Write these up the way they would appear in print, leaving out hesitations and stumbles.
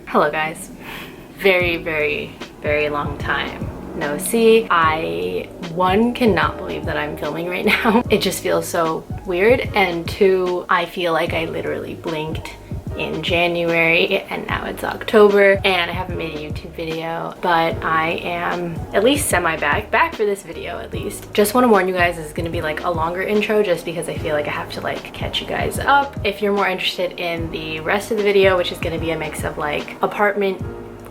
Hello guys. Very long time no see. I, one, cannot believe that I'm filming right now. It just feels so weird, and two, I feel like I literally blinked in January and now it's October and I haven't made a YouTube video, but I am at least back for this video at least. Just want to warn you guys, this is going to be like a longer intro just because I feel like I have to like catch you guys up. If you're more interested in the rest of the video, which is going to be a mix of like apartment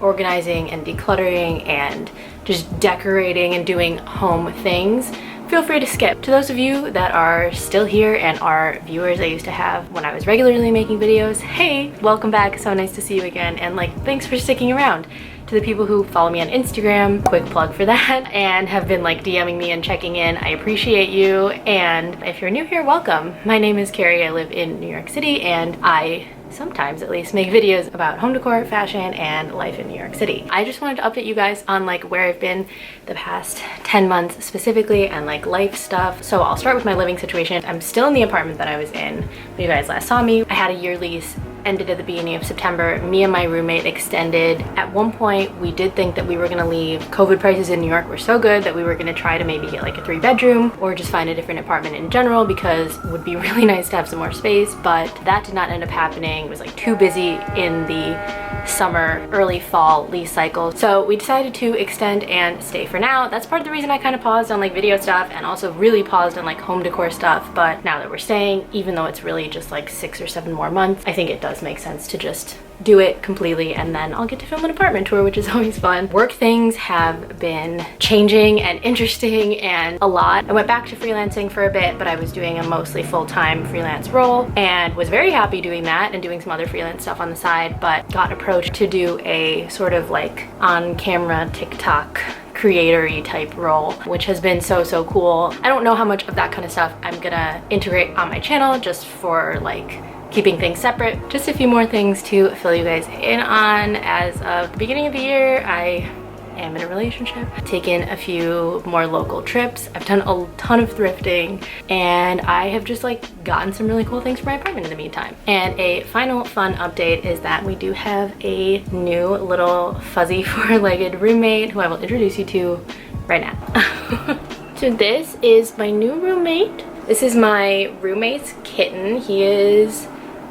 organizing and decluttering and just decorating and doing home things, feel free to skip. To those of you that are still here and are viewers I used to have when I was regularly making videos, hey, welcome back, so nice to see you again, and like thanks for sticking around. To the people who follow me on Instagram, quick plug for that, and have been like DMing me and checking in, I appreciate you. And if you're new here, welcome. My name is Carrie, I live in New York City, and I sometimes at least make videos about home decor, fashion, and life in New York City. I just wanted to update you guys on like where I've been the past 10 months specifically and like life stuff. So I'll start with my living situation. I'm still in the apartment that I was in when you guys last saw me. I had a year lease, ended at the beginning of September. Me and my roommate extended. At one point we did think that we were gonna leave. COVID prices in New York were so good that we were gonna try to maybe get like a 3-bedroom or just find a different apartment in general because it would be really nice to have some more space, but that did not end up happening. It was like too busy in the summer, early fall lease cycle. So we decided to extend and stay for now. That's part of the reason I kind of paused on like video stuff and also really paused on like home decor stuff. But now that we're staying, even though it's really just like 6 or 7 more months, I think it does make sense to just do it completely, and then I'll get to film an apartment tour, which is always fun. Work things have been changing and interesting and a lot. I went back to freelancing for a bit, but I was doing a mostly full-time freelance role and was very happy doing that and doing some other freelance stuff on the side, but got approached to do a sort of like on-camera TikTok creatory type role, which has been so cool. I don't know how much of that kind of stuff I'm gonna integrate on my channel just for like keeping things separate. Just a few more things to fill you guys in on. As of the beginning of the year, I am in a relationship, taken a few more local trips, I've done a ton of thrifting, and I have just like gotten some really cool things for my apartment in the meantime. And a final fun update is that we do have a new little fuzzy 4-legged roommate who I will introduce you to right now. So this is my new roommate. This is my roommate's kitten. He is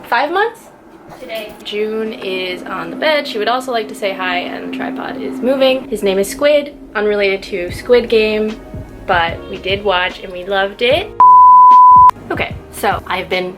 5 months today. June is on the bed. She would also like to say hi, and the tripod is moving. His name is Squid, unrelated to Squid Game, but we did watch and we loved it. Okay, so I've been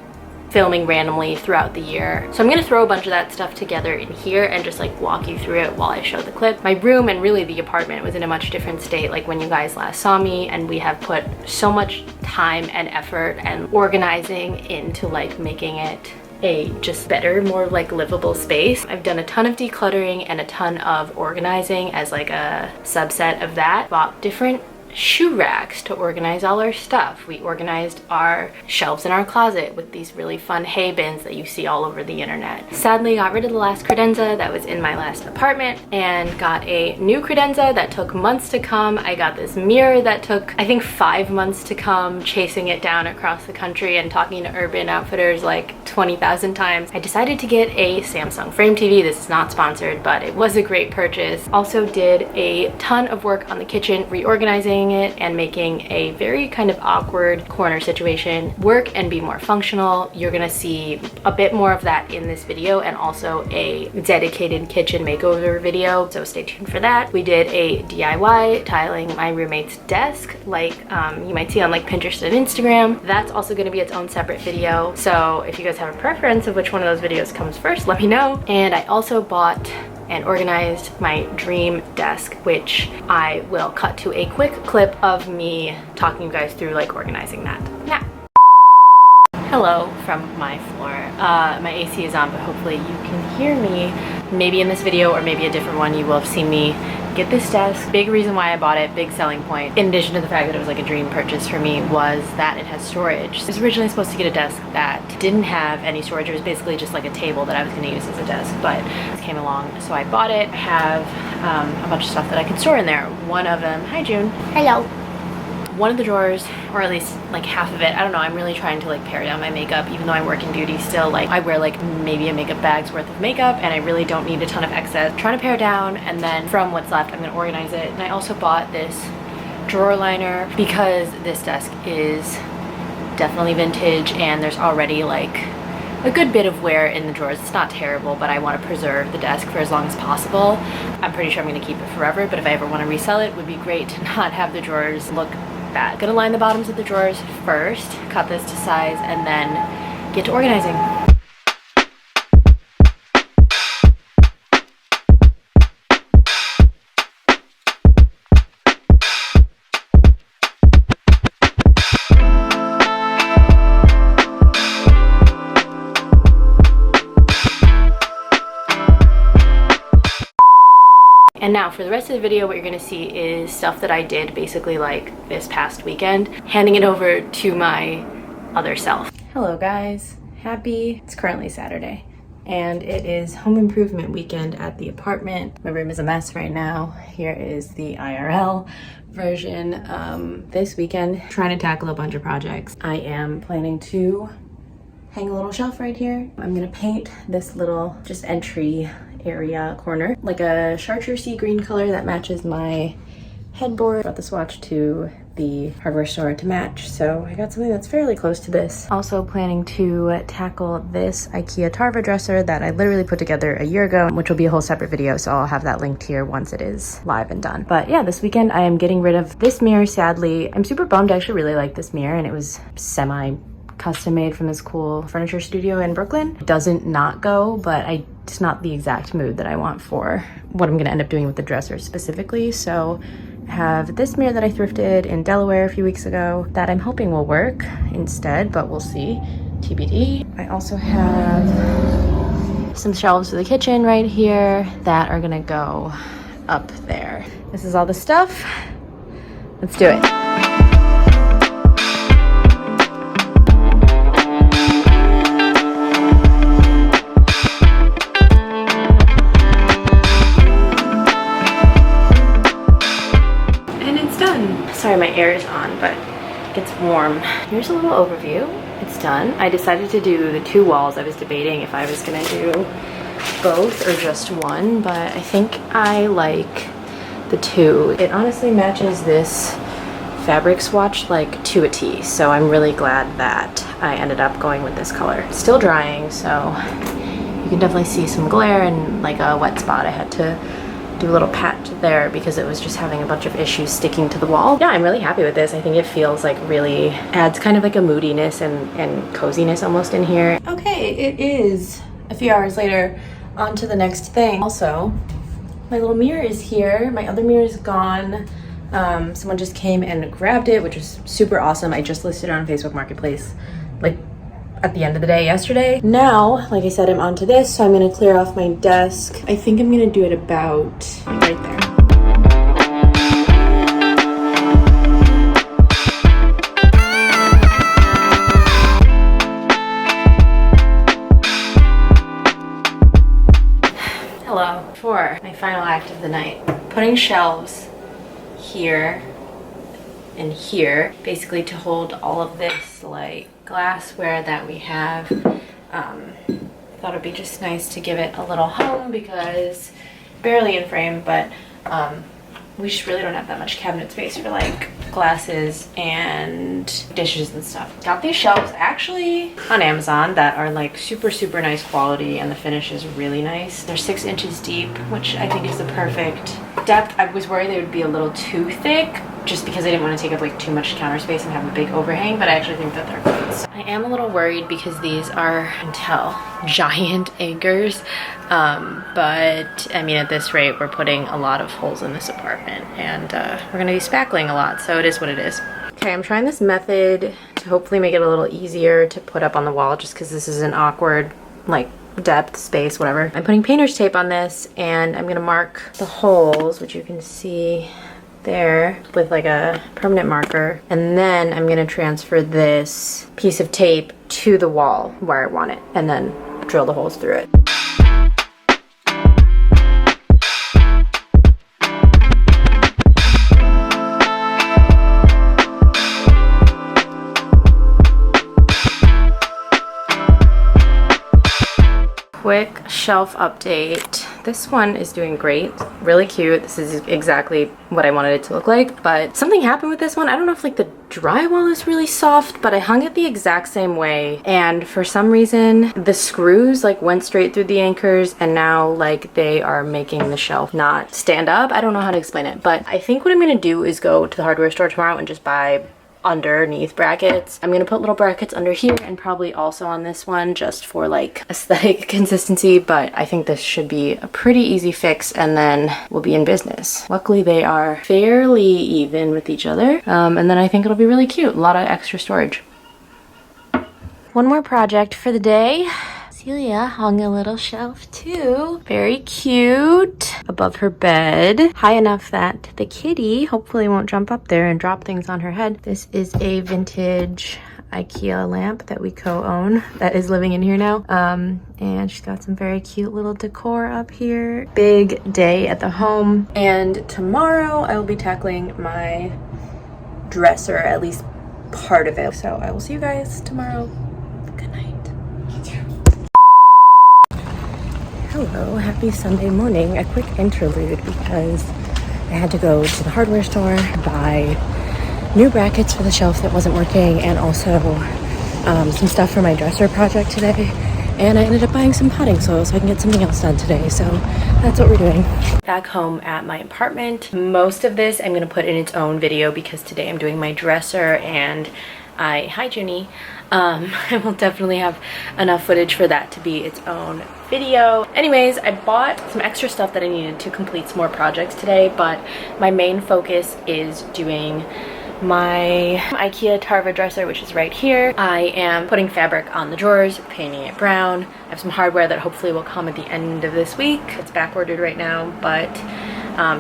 filming randomly throughout the year, so I'm gonna throw a bunch of that stuff together in here and just like walk you through it while I show the clip. My room and really the apartment was in a much different state like when you guys last saw me, and we have put so much time and effort and organizing into like making it a just better, more like livable space. I've done a ton of decluttering and a ton of organizing as like a subset of that. Bought different shoe racks to organize all our stuff. We organized our shelves in our closet with these really fun hay bins that you see all over the internet. Sadly, got rid of the last credenza that was in my last apartment and got a new credenza that took months to come. I got this mirror that took I think 5 months to come, chasing it down across the country and talking to Urban Outfitters like 20,000 times. I decided to get a Samsung Frame TV. This is not sponsored, but it was a great purchase. Also did a ton of work on the kitchen, reorganizing it and making a very kind of awkward corner situation work and be more functional. You're gonna see a bit more of that in this video, and also a dedicated kitchen makeover video, so stay tuned for that. We did a DIY tiling my roommate's desk like you might see on like Pinterest and Instagram. That's also going to be its own separate video, so if you guys have a preference of which one of those videos comes first, let me know. And I also bought and organized my dream desk, which I will cut to a quick clip of me talking you guys through like organizing that now. Hello from my floor. My AC is on, but hopefully you can hear me. Maybe in this video or maybe a different one you will have seen me get this desk. Big reason why I bought it, big selling point, in addition to the fact that it was like a dream purchase for me, was that it has storage. I was originally supposed to get a desk that didn't have any storage. It was basically just like a table that I was going to use as a desk, but it came along, so I bought it. I have a bunch of stuff that I can store in there. One of them, hi June. Hello. one of the drawers, or at least like half of it, I don't know, I'm really trying to like pare down my makeup, even though I'm working duty still. Like I wear like maybe a makeup bag's worth of makeup and I really don't need a ton of excess. I'm trying to pare it down, and then from what's left I'm gonna organize it. And I also bought this drawer liner because this desk is definitely vintage and there's already like a good bit of wear in the drawers. It's not terrible, but I want to preserve the desk for as long as possible. I'm pretty sure I'm going to keep it forever, but if I ever want to resell it, it would be great to not have the drawers look bad. Gonna line the bottoms of the drawers first, cut this to size, and then get to organizing. And now for the rest of the video, what you're gonna see is stuff that I did basically like this past weekend, handing it over to my other self. Hello guys, it's currently Saturday and it is home improvement weekend at the apartment. My room is a mess right now. Here is the IRL version. This weekend, trying to tackle a bunch of projects. I am planning to hang a little shelf right here. I'm gonna paint this little just entry area corner like a chartreuse green color that matches my headboard. Brought the swatch to the hardware store to match, so I got something that's fairly close to this. Also planning to tackle this IKEA Tarva dresser that I literally put together a year ago, which will be a whole separate video, so I'll have that linked here once it is live and done. But yeah, this weekend I am getting rid of this mirror, sadly. I'm super bummed. I actually really like this mirror and it was semi custom made from this cool furniture studio in Brooklyn. It doesn't not go, but it's not the exact mood that I want for what I'm gonna end up doing with the dresser specifically. So I have this mirror that I thrifted in Delaware a few weeks ago that I'm hoping will work instead, but we'll see, TBD. I also have some shelves for the kitchen right here that are gonna go up there. This is all the stuff. Let's do it. Sorry, my air is on, but it gets warm. Here's a little overview. It's done. I decided to do the two walls. I was debating if I was gonna do both or just one, but I think I like the two. It honestly matches this fabric swatch like to a T, so I'm really glad that I ended up going with this color. It's still drying, so you can definitely see some glare and like a wet spot. I had to do a little patch there because it was just having a bunch of issues sticking to the wall. Yeah, I'm really happy with this. I think it feels like really adds kind of like a moodiness and coziness almost in here. Okay, it is a few hours later. On to the next thing. Also, my little mirror is here. My other mirror is gone. Someone just came and grabbed it, which is super awesome. I just listed it on Facebook Marketplace like at the end of the day yesterday. Now, like I said, I'm onto this, so I'm gonna clear off my desk. I think I'm gonna do it about right there. Hello. For my final act of the night, putting shelves here and here, basically to hold all of this like glassware that we have. Thought it'd be just nice to give it a little home because barely in frame, but we just really don't have that much cabinet space for like glasses and dishes and stuff. Got these shelves actually on Amazon that are like super nice quality and the finish is really nice. They're 6 inches deep, which I think is the perfect depth. I was worried they would be a little too thick just because I didn't want to take up like too much counter space and have a big overhang, but I actually think that they're good. So I am a little worried because these are, you can tell, giant anchors, but I mean at this rate we're putting a lot of holes in this apartment and we're gonna be spackling a lot, so it is what it is. Okay, I'm trying this method to hopefully make it a little easier to put up on the wall just because this is an awkward like depth, space, whatever. I'm putting painter's tape on this and I'm gonna mark the holes, which you can see there with like a permanent marker, and then I'm gonna transfer this piece of tape to the wall where I want it and then drill the holes through it. quick shelf update. This one is doing great, really cute. This is exactly what I wanted it to look like, but something happened with this one. I don't know if like the drywall is really soft, but I hung it the exact same way, and for some reason the screws like went straight through the anchors, and now like they are making the shelf not stand up. I don't know how to explain it, but I think what I'm gonna do is go to the hardware store tomorrow and just buy underneath brackets. I'm gonna put little brackets under here and probably also on this one just for like aesthetic consistency, but I think this should be a pretty easy fix and then we'll be in business. Luckily they are fairly even with each other, and then I think it'll be really cute. A lot of extra storage. One more project for the day. Celia hung a little shelf too. Very cute. Above her bed. High enough that the kitty hopefully won't jump up there and drop things on her head. This is a vintage IKEA lamp that we co-own that is living in here now. And she's got some very cute little decor up here. Big day at the home. And tomorrow I will be tackling my dresser, at least part of it. So I will see you guys tomorrow. Good night. Hello, happy Sunday morning. A quick interlude because I had to go to the hardware store, buy new brackets for the shelf that wasn't working, and also some stuff for my dresser project today. And I ended up buying some potting soil so I can get something else done today. So that's what we're doing. Back home at my apartment. Most of this I'm gonna put in its own video because today I'm doing my dresser and hi Junie. I will definitely have enough footage for that to be its own video. Anyways, I bought some extra stuff that I needed to complete some more projects today, but my main focus is doing my IKEA Tarva dresser, which is right here. I am putting fabric on the drawers, painting it brown. I have some hardware that hopefully will come at the end of this week. It's back ordered right now, but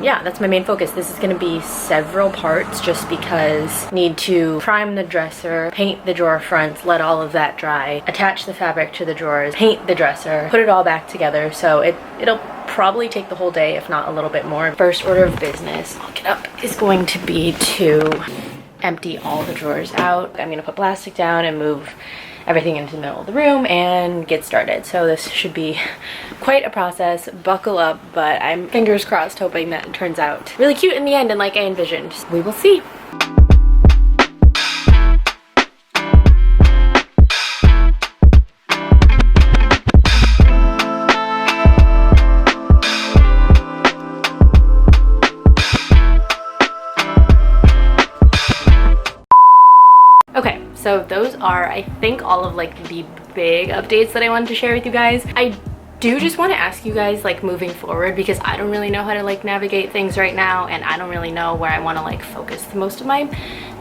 yeah, that's my main focus. This is gonna be several parts just because I need to prime the dresser, paint the drawer fronts, let all of that dry, attach the fabric to the drawers, paint the dresser, put it all back together. So it'll probably take the whole day, if not a little bit more. First order of business, I'll get up, is going to be to empty all the drawers out. I'm gonna put plastic down and move everything into the middle of the room and get started. So this should be quite a process. Buckle up, but I'm fingers crossed hoping that it turns out really cute in the end and like I envisioned. We will see. Okay, so those are, I think, all of like the big updates that I wanted to share with you guys. I do just want to ask you guys, like, moving forward, because I don't really know how to like navigate things right now, and I don't really know where I want to like focus the most of my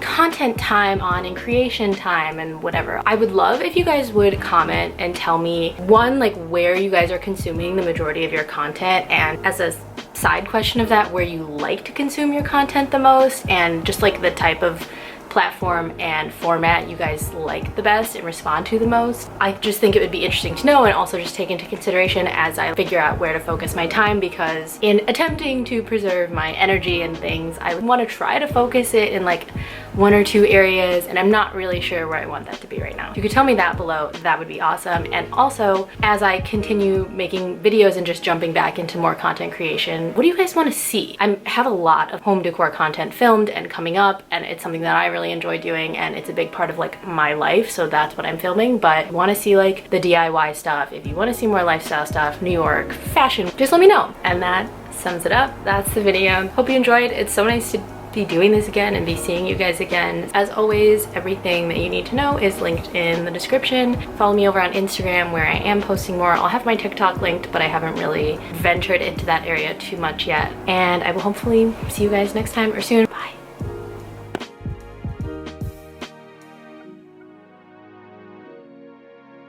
content time on and creation time and whatever. I would love if you guys would comment and tell me, one, like where you guys are consuming the majority of your content, and as a side question of that, where you like to consume your content the most, and just like the type of platform and format you guys like the best and respond to the most. I just think it would be interesting to know, and also just take into consideration as I figure out where to focus my time, because in attempting to preserve my energy and things, I would want to try to focus it in like one or two areas, and I'm not really sure where I want that to be right now. If you could tell me that below, that would be awesome. And also, as I continue making videos and just jumping back into more content creation, what do you guys want to see? I have a lot of home decor content filmed and coming up, and it's something that I really enjoy doing, and it's a big part of like my life, so that's what I'm filming. But want to see like the DIY stuff, if you want to see more lifestyle stuff, New York, fashion, just let me know. And that sums it up. That's the video. Hope you enjoyed. It's so nice to be doing this again and be seeing you guys again. As always, everything that you need to know is linked in the description. Follow me over on Instagram, where I am posting more. I'll have my TikTok linked, but I haven't really ventured into that area too much yet. And I will hopefully see you guys next time or soon.